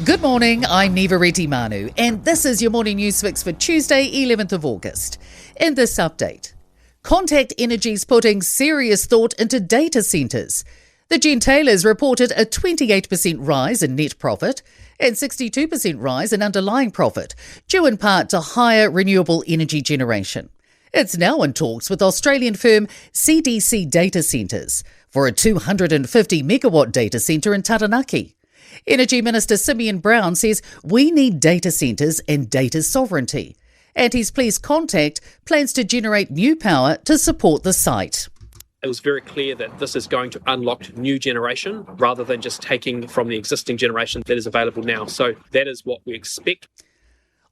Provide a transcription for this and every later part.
Good morning, I'm Neva Manu, and this is your morning news fix for Tuesday, 11th of August. In this update, Contact Energy's putting serious thought into data centres. The Gentailers reported a 28% rise in net profit and 62% rise in underlying profit, due in part to higher renewable energy generation. It's now in talks with Australian firm CDC Data Centres for a 250 megawatt data centre in Taranaki. Energy Minister Simeon Brown says we need data centres and data sovereignty, and he's pleased Contact plans to generate new power to support the site. It was very clear that this is going to unlock new generation rather than just taking from the existing generation that is available now. So that is what we expect.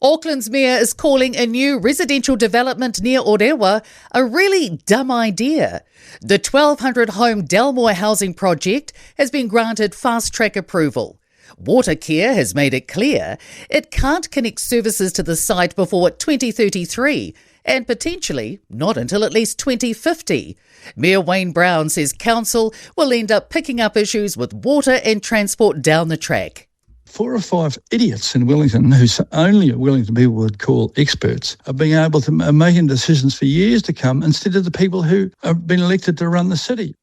Auckland's mayor is calling a new residential development near Orewa a really dumb idea. The 1,200-home Delmore housing project has been granted fast-track approval. Watercare has made it clear it can't connect services to the site before 2033 and potentially not until at least 2050. Mayor Wayne Brown says council will end up picking up issues with water and transport down the track. 4 or 5 idiots in Wellington who only Wellington people would call experts are being able to making decisions for years to come instead of the people who have been elected to run the city.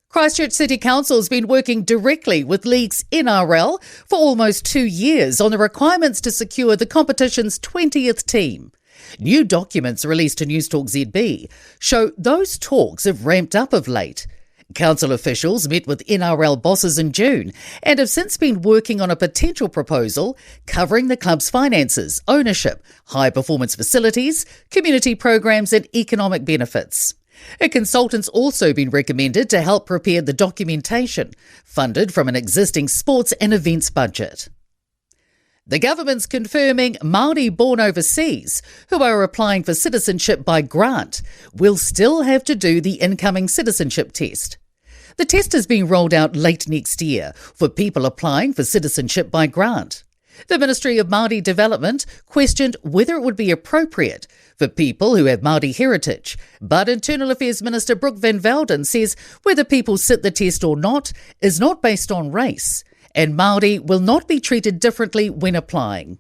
Christchurch City Council has been working directly with League's NRL for almost 2 years on the requirements to secure the competition's 20th team. New documents released to Newstalk ZB show those talks have ramped up of late. Council officials met with NRL bosses in June and have since been working on a potential proposal covering the club's finances, ownership, high-performance facilities, community programs and economic benefits. A consultant's also been recommended to help prepare the documentation, funded from an existing sports and events budget. The government's confirming Māori born overseas who are applying for citizenship by grant will still have to do the incoming citizenship test. The test is being rolled out late next year for people applying for citizenship by grant. The Ministry of Māori Development questioned whether it would be appropriate for people who have Māori heritage, but Internal Affairs Minister Brooke Van Velden says whether people sit the test or not is not based on race, and Māori will not be treated differently when applying.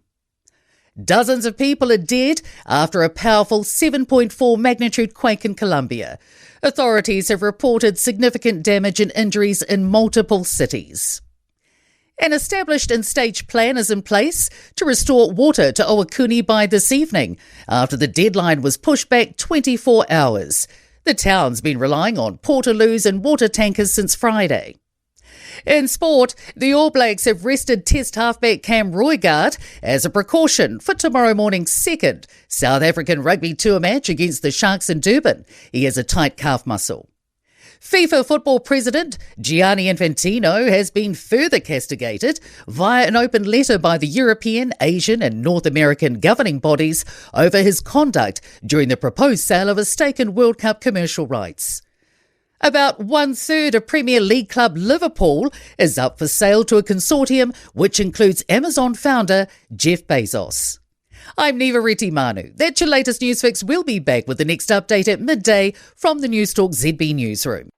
Dozens of people are dead after a powerful 7.4 magnitude quake in Colombia. Authorities have reported significant damage and injuries in multiple cities. An established and staged plan is in place to restore water to Owakuni by this evening, after the deadline was pushed back 24 hours. The town's been relying on portaloos and water tankers since Friday. In sport, the All Blacks have rested Test halfback Cam Roigard as a precaution for tomorrow morning's second South African Rugby Tour match against the Sharks in Durban. He has a tight calf muscle. FIFA football president Gianni Infantino has been further castigated via an open letter by the European, Asian and North American governing bodies over his conduct during the proposed sale of a stake in World Cup commercial rights. About 1/3 of Premier League club Liverpool is up for sale to a consortium which includes Amazon founder Jeff Bezos. I'm Neva Manu. That's your latest news fix. We'll be back with the next update at midday from the Newstalk ZB newsroom.